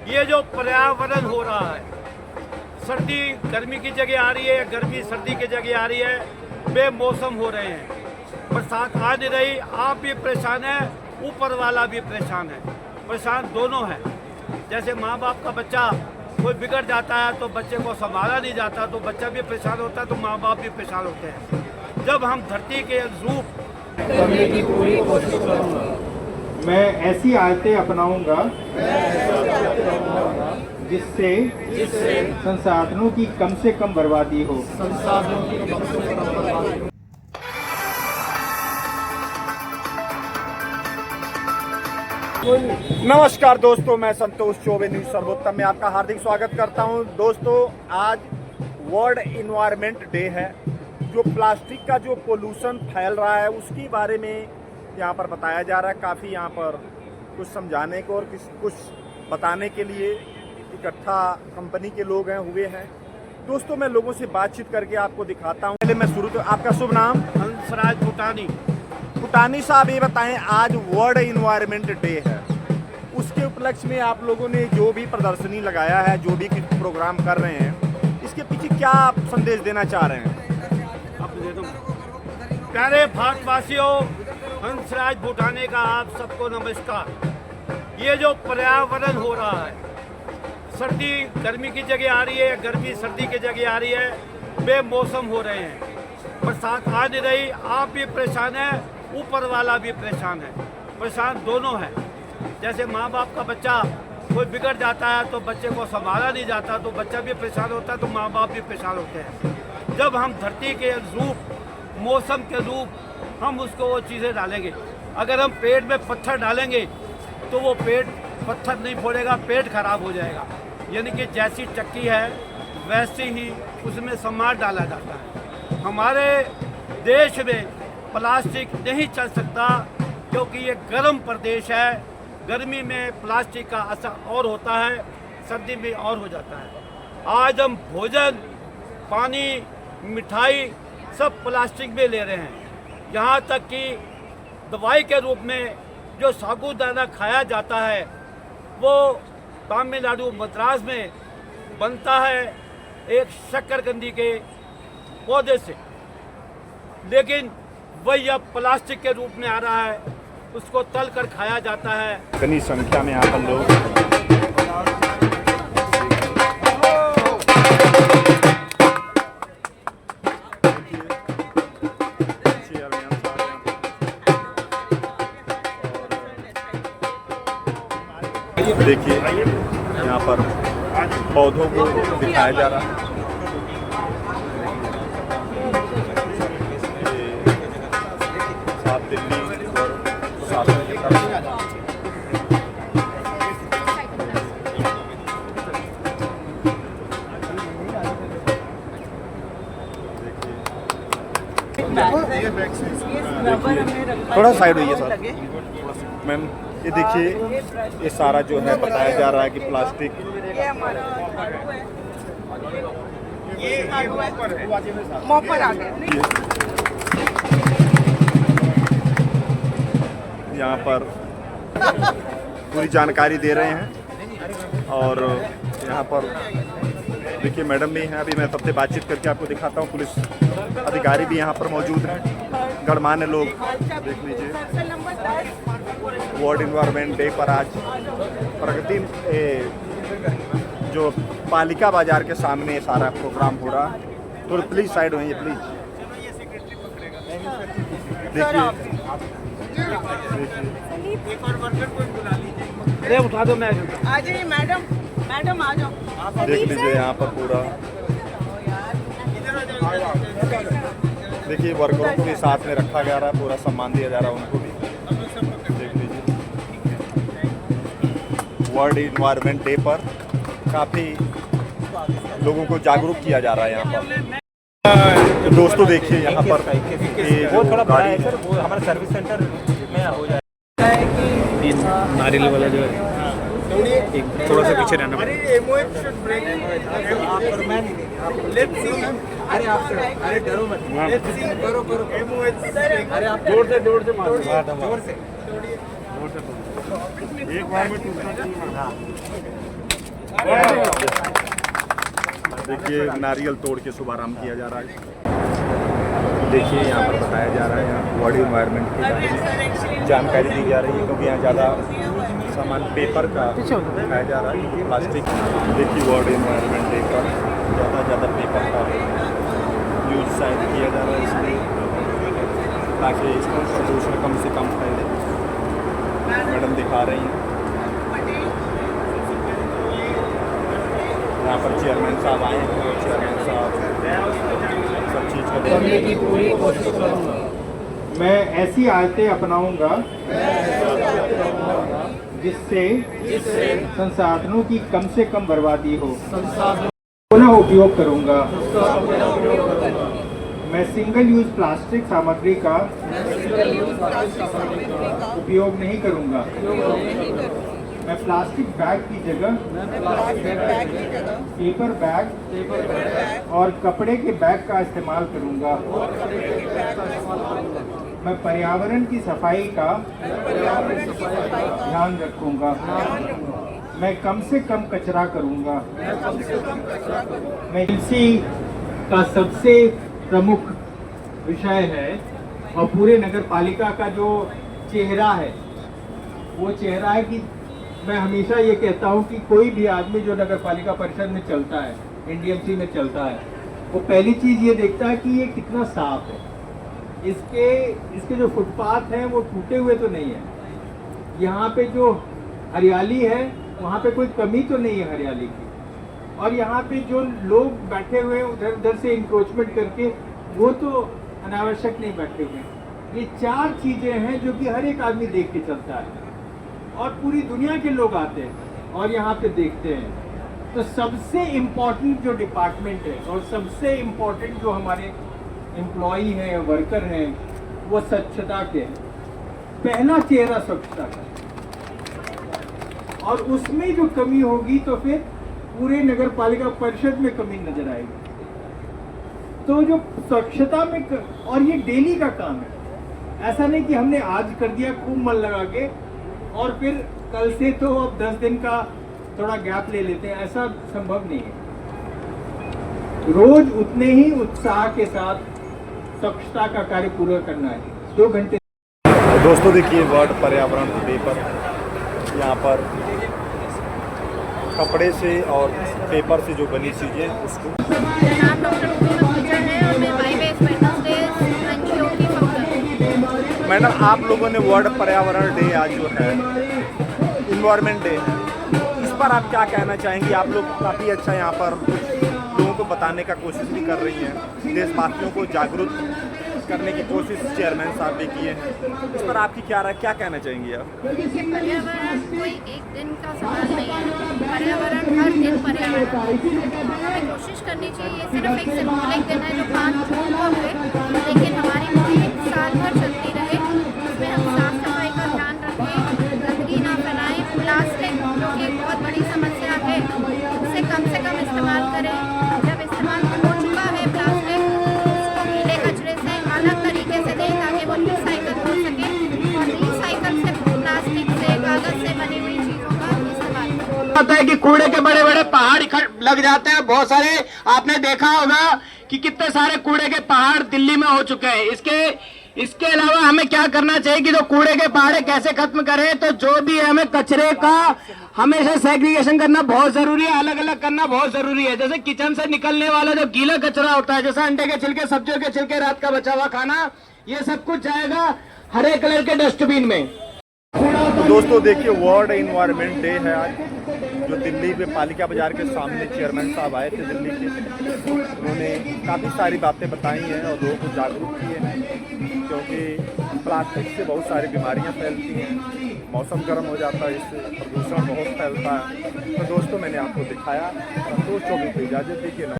ये जो पर्यावरण हो रहा है, सर्दी गर्मी की जगह आ रही है, गर्मी सर्दी की जगह आ रही है, बेमौसम हो रहे हैं, बरसात आ नहीं रही, आप भी परेशान है, ऊपर वाला भी परेशान है, परेशान दोनों है। जैसे माँ बाप का बच्चा कोई बिगड़ जाता है तो बच्चे को संभाला नहीं जाता, तो बच्चा भी परेशान होता है, तो माँ बाप भी परेशान होते हैं। जब हम धरती के रूप करने की पूरी कोशिश करूंगा। मैं ऐसी आयतें अपनाऊंगा जिससे संसाधनों की कम से कम बर्बादी हो। नमस्कार दोस्तों, मैं संतोष चौबे न्यूज सर्वोत्तम में आपका हार्दिक स्वागत करता हूं। दोस्तों, आज वर्ल्ड इन्वायरमेंट डे है। जो प्लास्टिक का जो पोल्यूशन फैल रहा है उसके बारे में यहाँ पर बताया जा रहा है। काफ़ी यहाँ पर कुछ समझाने को और कुछ बताने के लिए इकट्ठा कंपनी के लोग हुए हैं। दोस्तों, मैं लोगों से बातचीत करके आपको दिखाता हूँ। पहले मैं शुरू तो आपका शुभ नाम? हंसराज भूटानी। भूटानी साहब, ये बताएं, आज वर्ल्ड इन्वायरमेंट डे है, उसके उपलक्ष्य में आप लोगों ने जो भी प्रदर्शनी लगाया है, जो भी प्रोग्राम कर रहे हैं, इसके पीछे क्या आप संदेश देना चाह रहे हैं? प्यारे भारतवासियों, हंसराज भूटानी का आप सबको नमस्कार। ये जो पर्यावरण हो रहा है, सर्दी गर्मी की जगह आ रही है, गर्मी सर्दी की जगह आ रही है, बेमौसम हो रहे हैं, बरसात आ नहीं रही, आप भी परेशान है, ऊपर वाला भी परेशान है, परेशान दोनों है। जैसे माँ बाप का बच्चा कोई बिगड़ जाता है तो बच्चे को संभाला नहीं जाता, तो बच्चा भी परेशान होता है, तो माँ बाप भी परेशान होते हैं। जब हम धरती के रूप, मौसम के रूप, हम उसको वो चीज़ें डालेंगे। अगर हम पेट में पत्थर डालेंगे तो वो पेट पत्थर नहीं फोड़ेगा, पेट खराब हो जाएगा। यानी कि जैसी चक्की है वैसे ही उसमें सामान डाला जाता है। हमारे देश में प्लास्टिक नहीं चल सकता क्योंकि ये गर्म प्रदेश है। गर्मी में प्लास्टिक का असर और होता है, सर्दी में और हो जाता है। आज हम भोजन, पानी, मिठाई सब प्लास्टिक में ले रहे हैं। यहाँ तक कि दवाई के रूप में जो साबूदाना खाया जाता है वो तमिलनाडु मद्रास में बनता है एक शक्करकंदी के पौधे से, लेकिन वही अब प्लास्टिक के रूप में आ रहा है, उसको तल कर खाया जाता है। इतनी संख्या में यहाँ पर लोग देखिए, यहाँ पर पौधों को दिखाया जा रहा है। साफ दिल्ली और प्रशासन की तरफ थोड़ा साइड हुई है सर। मैम, ये देखिए, ये सारा जो है बताया जा रहा है कि प्लास्टिक यहाँ पर पूरी जानकारी दे रहे हैं। और यहाँ पर देखिए, मैडम भी हैं, अभी मैं सबसे बातचीत करके आपको दिखाता हूँ। पुलिस अधिकारी भी यहाँ पर मौजूद हैं, गणमान्य लोग। देख लीजिए, वर्ल्ड इन्वायरमेंट डे पर आज प्रगति जो पालिका बाजार के सामने सारा प्रोग्राम हो रहा है। तो प्लीज साइड होइए, प्लीज। देखिए, अरे उठा दो, मैं आ जाइए मैडम, मैडम आ जाओ। देख लीजिए, यहाँ पर पूरा देखिए, वर्करों को भी साथ में रखा जा रहा है, पूरा सम्मान दिया जा रहा है उनको भी। देख लीजिए, वर्ल्ड इन्वायरमेंट डे पर काफ़ी लोगों को जागरूक किया जा रहा है यहाँ पर। दोस्तों देखिए, यहाँ पर वो थोड़ा बड़ा है सर, वो हमारा सर्विस सेंटर में हो जाए। नारियल वाला जो है, एक थोड़ा सा पीछे रहना पड़ेगा। अरे आप अरे डरो मत, करो करो, अरे आप जोर से मारो, जोर से। एक बार में देखिए नारियल तोड़ के शुभारंभ किया जा रहा है। देखिए यहाँ पर बताया जा रहा है यहाँ वर्ल्ड एनवायरनमेंट की जानकारी दी जा रही है, क्योंकि यहाँ ज़्यादा सामान पेपर का दिखाया जा रहा है, क्योंकि प्लास्टिक। देखिए वर्ल्ड एनवायरनमेंट डे पर ज़्यादा पेपर का यूज शायद किया जा रहा है, इसलिए ताकि प्रदूषण कम से कम फैले। मैडम दिखा रही हैं यहाँ पर चेयरमैन साहब आए हैं, और चेयरमैन साहब सब चीज़ का करने की पूरी कोशिश करूँगा। मैं ऐसी आदतें अपनाऊंगा जिससे संसाधनों की कम से कम बर्बादी हो। पुनः उपयोग करूंगा। मैं सिंगल यूज प्लास्टिक सामग्री का उपयोग नहीं करूंगा। मैं प्लास्टिक बैग की जगह पेपर बैग और कपड़े के बैग का इस्तेमाल करूंगा। मैं पर्यावरण की सफाई का ध्यान रखूंगा। मैं कम से कम कचरा करूंगा। मैं इसी का सबसे प्रमुख विषय है और पूरे नगर पालिका का जो चेहरा है वो चेहरा है कि मैं हमेशा ये कहता हूँ कि कोई भी आदमी जो नगर पालिका परिषद में चलता है, एनडीएमसी में चलता है, वो पहली चीज़ ये देखता है कि ये कितना साफ है। इसके जो फुटपाथ हैं वो टूटे हुए तो नहीं है। यहाँ पे जो हरियाली है वहाँ पे कोई कमी तो नहीं है हरियाली की। और यहाँ पे जो लोग बैठे हुए हैं उधर उधर से इंक्रोचमेंट करके, वो तो अनावश्यक नहीं बैठे हुए। ये 4 चीज़ें हैं जो कि हर एक आदमी देख के चलता है और पूरी दुनिया के लोग आते हैं और यहाँ पे देखते हैं। तो सबसे इम्पोर्टेंट जो डिपार्टमेंट है और सबसे इम्पोर्टेंट जो हमारे एम्प्लॉई हैं, वर्कर हैं, वो स्वच्छता के हैं। पहला चेहरा स्वच्छता का, और उसमें जो कमी होगी तो फिर पूरे नगर पालिका परिषद में कमी नजर आएगी। तो जो स्वच्छता में और ये डेली का काम है, ऐसा नहीं कि हमने आज कर दिया खूब मन लगा के और फिर कल से तो अब 10 दिन का थोड़ा गैप ले लेते हैं, ऐसा संभव नहीं है। रोज उतने ही उत्साह के साथ स्वच्छता का कार्य पूरा करना है। 2 घंटे। दोस्तों देखिए वर्ल्ड पर्यावरण डे पर यहाँ पर कपड़े से और पेपर से जो बनी चीज़ें उसको नाम डॉक्टर पूजा है और मैं वाई बेस वेडनेसडे एनजीओ की फाउंडर हूँ। मैडम आप लोगों ने वर्ल्ड पर्यावरण डे आज जो है इन्वायरमेंट डे है, इस पर आप क्या कहना चाहेंगी? आप लोग काफ़ी अच्छा यहाँ पर लोगों को बताने का कोशिश भी कर रही हैं, देशवासियों को जागरूक करने की कोशिश चेयरमैन साहब भी किए हैं, इस पर आपकी क्या कहना चाहेंगी आप? देखिए पर्यावरण कोई एक दिन का सवाल नहीं है, पर्यावरण हर दिन पर्यावरण। हमें कोशिश करनी चाहिए, सिर्फ एक सिंबॉलिक दिन है जो 5 जून को हुए, लेकिन हमारी मुहिम साल भर चलती रहे। उसमें हम साफ सफाई का ध्यान रखें, गंदगी ना फैलाएं, प्लास्टिक जो कि एक बहुत बड़ी समस्या है उसे कम से कम इस्तेमाल करें। जब इस्तेमाल हो चुका है प्लास्टिक, उसको गीले कचरे से अलग तरीके से दें ताकि वो रिसाइकल हो सके, और रिसाइकल से प्लास्टिक से कागज से बनी हुई चीज़ों का इस्तेमाल करें। होता है कि कूड़े के बड़े बड़े पहाड़ लग जाते हैं बहुत सारे। आपने देखा होगा कि कितने सारे कूड़े के पहाड़ दिल्ली में हो चुके हैं। इसके अलावा हमें क्या करना चाहिए कि जो कूड़े के पहाड़ कैसे खत्म करें, तो जो भी है हमें कचरे का हमेशा सेग्रीगेशन करना बहुत जरूरी है, अलग अलग करना बहुत जरूरी है। जैसे किचन से निकलने वाला जो गीला कचरा होता है, जैसे अंडे के छिलके, सब्जियों के छिलके, रात का बचा हुआ खाना, ये सब कुछ जाएगा हरे कलर के डस्टबिन में। तो दोस्तों देखिए वर्ल्ड एनवायरनमेंट डे है आज, जो दिल्ली में पालिका बाजार के सामने चेयरमैन साहब आए थे दिल्ली के। उन्होंने काफ़ी सारी बातें बताई हैं और लोगों को जागरूक किए हैं, क्योंकि प्लास्टिक से बहुत सारी बीमारियां फैलती हैं, मौसम गर्म हो जाता है, इससे प्रदूषण बहुत फैलता है। तो दोस्तों मैंने आपको दिखाया, संतोष चौबे को इजाज़त दी कि